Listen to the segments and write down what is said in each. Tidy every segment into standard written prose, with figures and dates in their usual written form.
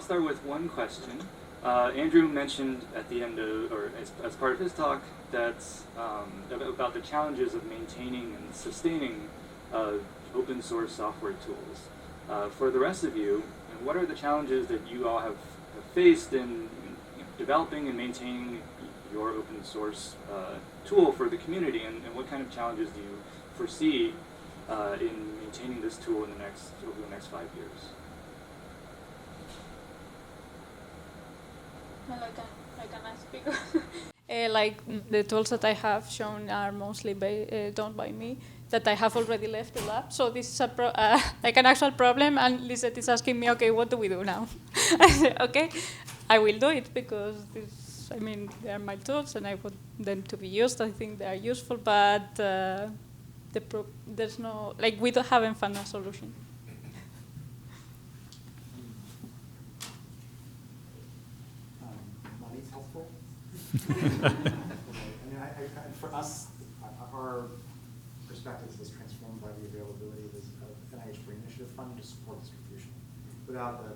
start with one question. Andrew mentioned at the end of, or as part of his talk, that about the challenges of maintaining and sustaining open source software tools. For the rest of you, what are the challenges that you all have faced in developing and maintaining your open source tool for the community, and what kind of challenges do you foresee in maintaining this tool over the next 5 years? Well, I can speak. Like the tools that I have shown are mostly done by me, that I have already left the lab. So this is like an actual problem, and Lisette is asking me, okay, what do we do now? I said, okay, I will do it because they are my tools and I want them to be used. I think they are useful, but there's no, like, haven't found a solution. Money's helpful. For us, our perspective is transformed by the availability of NIH Brain Initiative funding to support distribution. Without the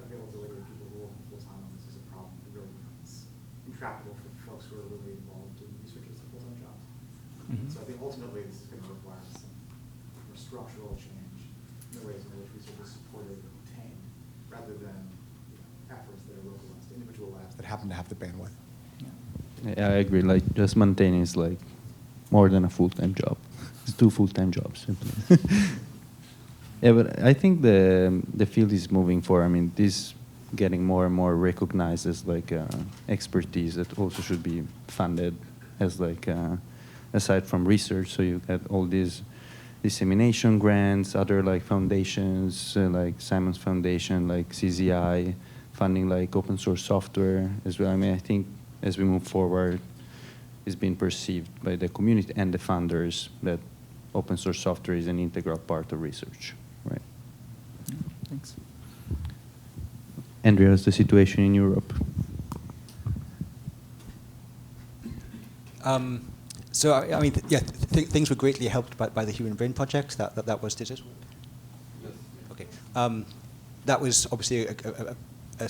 availability of people who work full-time on this as a problem, it really becomes intractable for folks who are really involved in research as a full-time job. Mm-hmm. So I think ultimately this is going to require some more structural change in the ways in which research is supported and obtained, rather than efforts that are localized to individual labs that happen to have the bandwidth. Yeah, I agree. Like, just maintaining is like more than a full-time job. It's 2 full-time jobs, simply. Yeah, but I think the field is moving forward. I mean, this getting more and more recognized as like expertise that also should be funded as like aside from research. So you get all these dissemination grants, other like foundations, like Simon's Foundation, like CZI, funding like open source software as well. I mean, I think as we move forward, it's being perceived by the community and the funders that open source software is an integral part of research, right? Thanks. Andrea, what's the situation in Europe? So I mean, yeah, things were greatly helped by the Human Brain Project. That was, did it? Yes. Okay. That was obviously a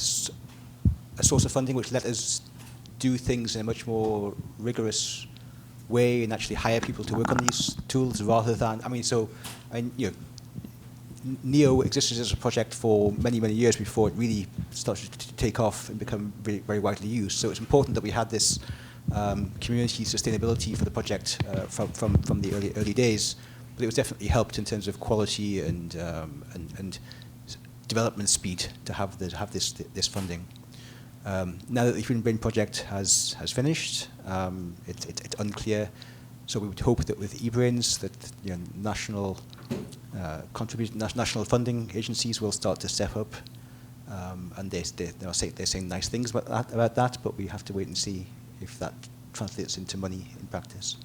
source of funding which let us do things in a much more rigorous way and actually hire people to work on these tools rather than, NEO existed as a project for many, many years before it really started to take off and become very, very widely used. So it's important that we had this community sustainability for the project from the early days, but it was definitely helped in terms of quality and development speed to have this funding. Now that the Human Brain Project has finished, it's unclear. So we would hope that with eBrains, that national national funding agencies will start to step up, and they're saying nice things about that. But we have to wait and see if that translates into money in practice.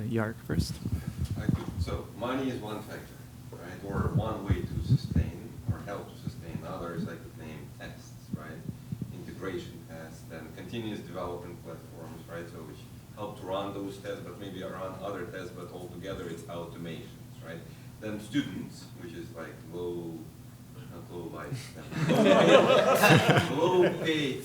Yark first. So money is one factor, right? Or one way to sustain or help to sustain. Others, I could name tests, right? Integration tests, then continuous development platforms, right? So which help to run those tests, but maybe run other tests, but altogether it's automations, right? Then students, which is like low paid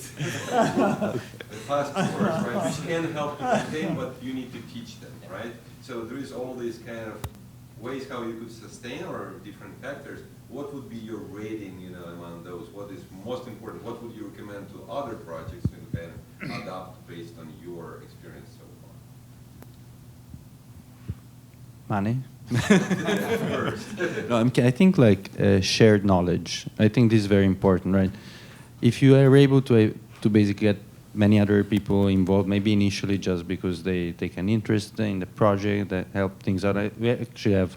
fast course, right? Which can help to sustain, but you need to teach them, right? So there is all these kind of ways how you could sustain or different factors. What would be your rating, among those? What is most important? What would you recommend to other projects to kind of adapt based on your experience so far? Money? No, I think like shared knowledge. I think this is very important, right? If you are able to basically get many other people involved, maybe initially just because they take an interest in the project, that help things out. We actually have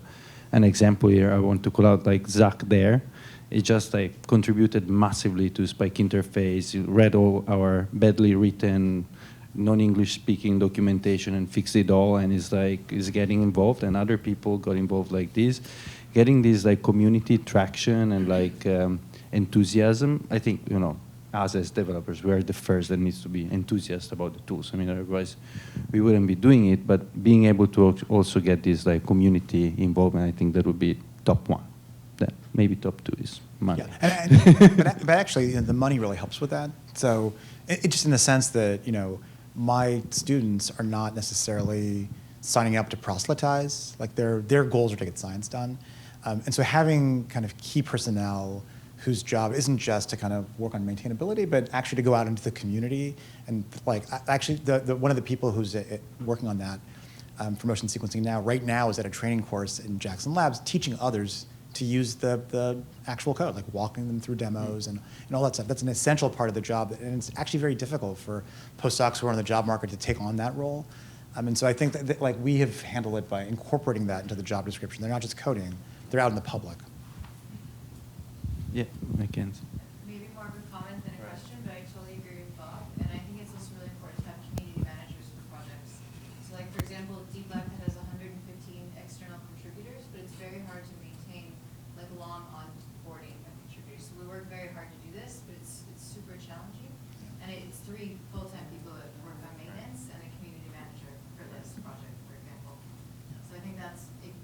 an example here I want to call out, like Zach there. It just like contributed massively to Spike Interface. He read all our badly written non-English speaking documentation and fixed it all, and is getting involved, and other people got involved like this, getting this like community traction and like enthusiasm. I think us as developers, we are the first that needs to be enthusiastic about the tools. I mean, otherwise we wouldn't be doing it. But being able to also get this like community involvement, I think that would be top one. maybe top 2 is money. Yeah, but actually, the money really helps with that. So it just in the sense that, my students are not necessarily signing up to proselytize. Like their goals are to get science done. And so having kind of key personnel whose job isn't just to kind of work on maintainability, but actually to go out into the community and like actually one of the people who's working on that for motion sequencing right now is at a training course in Jackson Labs teaching others to use the actual code, like walking them through demos and all that stuff. That's an essential part of the job, and it's actually very difficult for postdocs who are in the job market to take on that role. And so I think that like we have handled it by incorporating that into the job description. They're not just coding; they're out in the public. Yeah, I can. Maybe more of a comment than a question, but I totally agree with Bob. And I think it's also really important to have community managers for projects. So like, for example, Deep Lab has 115 external contributors, but it's very hard to maintain like long onboarding of contributors. So we work very hard to do this, but it's super challenging. And it's 3 full-time people that work on maintenance and a community manager for this project, for example. So I think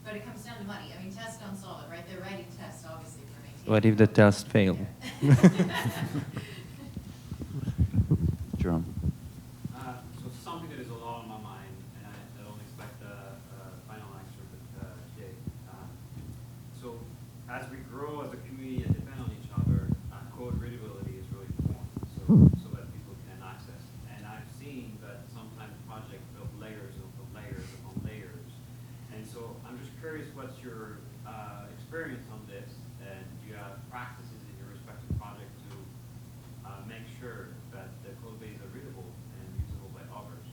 but it comes down to money. I mean, tests don't solve it, right? They're writing tests, obviously, for maintaining. What if the test fail? Jerome. So something that is a lot on my mind, and I don't expect a final answer today. So as we grow as a community and depend on each other, code readability is really important, so that people can access. And I've seen that sometimes projects build layers upon layers upon layers. And so I'm just curious, what's your experience on this? And do you have practices in your respective project to make sure that the code base are readable and usable by others?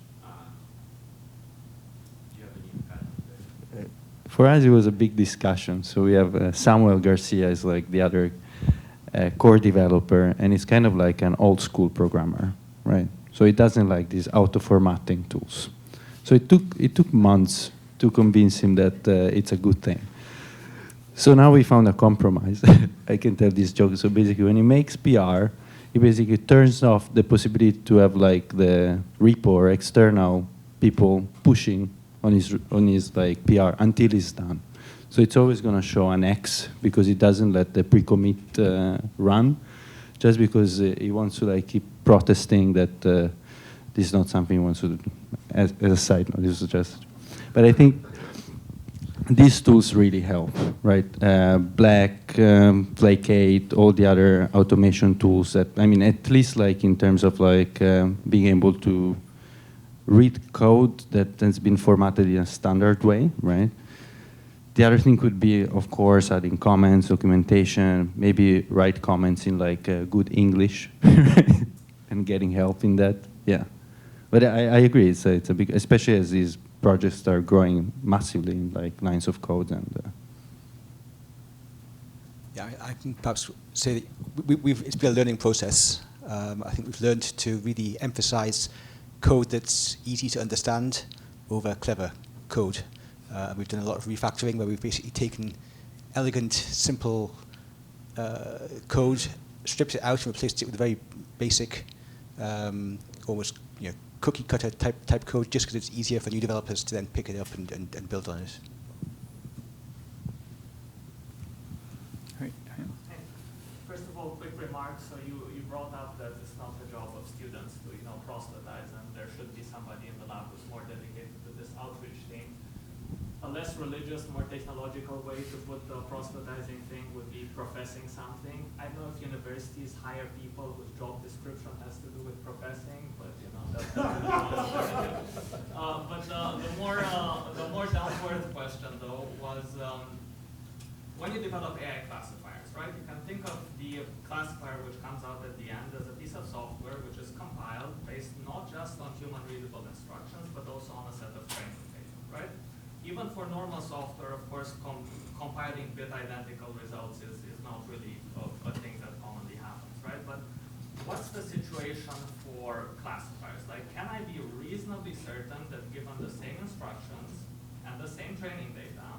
Do you have any patterns there? For us, it was a big discussion. So we have Samuel Garcia is like the other core developer, and he's kind of like an old school programmer, right? So he doesn't like these auto-formatting tools. So it took months to convince him that it's a good thing. So now we found a compromise. I can tell this joke. So basically, when he makes PR, he basically turns off the possibility to have like the repo or external people pushing on his like PR until it's done. So it's always going to show an X because he doesn't let the pre-commit run, just because he wants to like keep protesting that this is not something he wants to do. As a side note, this is just. But I think these tools really help, right? Black, Flake8, all the other automation tools that, I mean, at least like in terms of like being able to read code that has been formatted in a standard way, right? The other thing could be, of course, adding comments, documentation, maybe write comments in like good English and getting help in that, yeah. But I agree, it's a big, especially as these projects are growing massively in like lines of code and. Yeah, I can perhaps say that it's been a learning process. I think we've learned to really emphasize code that's easy to understand over clever code. We've done a lot of refactoring where we've basically taken elegant, simple code, stripped it out and replaced it with very basic, almost cookie cutter type code, just because it's easier for new developers to then pick it up and build on it. Right. First of all, quick remarks. So you brought up that it's not the job of students to proselytize, and there should be somebody in the lab who's more dedicated to this outreach thing. A less religious, more technological way to put the proselytizing thing would be professing something. I don't know if universities hire people whose job description has to do with professing, but that's but the more downward question though was when you develop AI classifiers, right? You can think of the classifier which comes out at the end as a piece of software which is compiled based not just on human readable instructions, but also on a set of training data, right? Even for normal software, of course, compiling bit identical results is not really a thing that commonly happens, right? But what's the situation for classifiers? Like, can I be reasonably certain that given the same instructions and the same training data,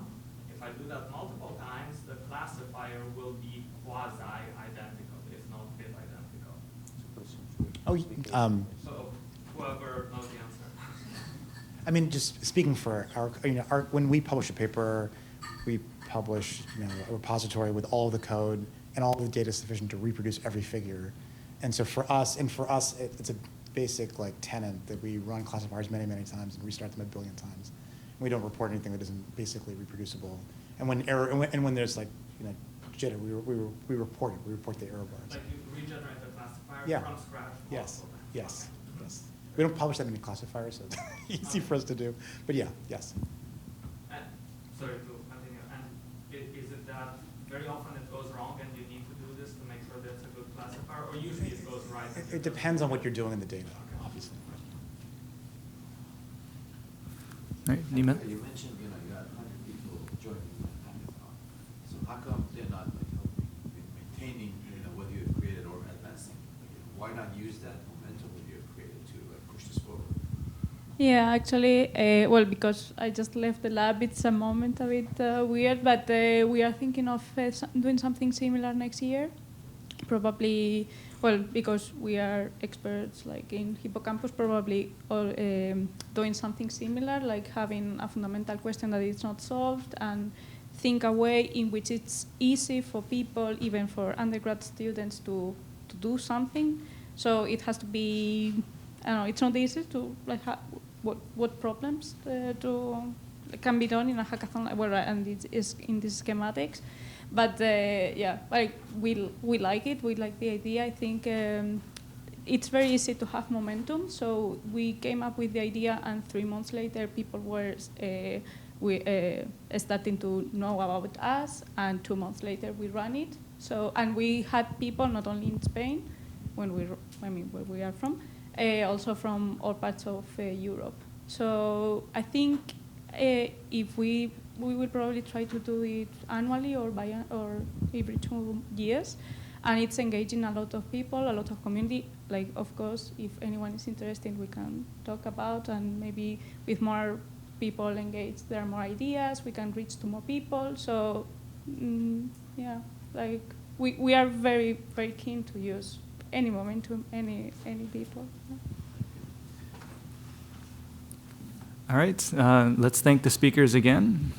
if I do that multiple times, the classifier will be quasi-identical, if not bit identical? So whoever knows the answer. I mean, just speaking for when we publish a paper, we publish a repository with all the code and all the data sufficient to reproduce every figure. And so for us, it's a basic tenet that we run classifiers many, many times and restart them a billion times. We don't report anything that isn't basically reproducible. And when when there's jitter, we report it. We report the error bars. Like you regenerate the classifier Yeah. from scratch? Yes. multiple times. Yes. Okay. Yes. We don't publish that many classifiers, so it's easy for us to do. But yeah, yes. And, sorry to continue. And is it that very often it goes wrong and you need to do this to make sure that it's a good classifier, or usually it goes right? It depends on what you're doing in the data, obviously. All right, Nima? You mentioned, you got 100 people joining the hackathon. So how come they're not helping in maintaining, what you have created or advancing? Why not use that momentum that you have created to push this forward? Yeah, actually, well, because I just left the lab, it's a moment a bit weird, but we are thinking of doing something similar next year. Probably, well, because we are experts in hippocampus, probably doing something similar, like having a fundamental question that is not solved and think a way in which it's easy for people, even for undergrad students, to do something. So it has to be, I don't know, it's not easy to what problems can be done in a hackathon, well, and it is in these schematics. But yeah, we like it. We like the idea. I think it's very easy to have momentum. So we came up with the idea, and 3 months later, people were starting to know about us. And 2 months later, we ran it. So and we had people not only in Spain, where we are from, also from all parts of Europe. So I think if we will probably try to do it annually or every 2 years, and it's engaging a lot of people, a lot of community. Of course, if anyone is interested, we can talk about, and maybe with more people engaged, there are more ideas. We can reach to more people. So yeah, we are very, very keen to use any momentum, any people. All right, let's thank the speakers again.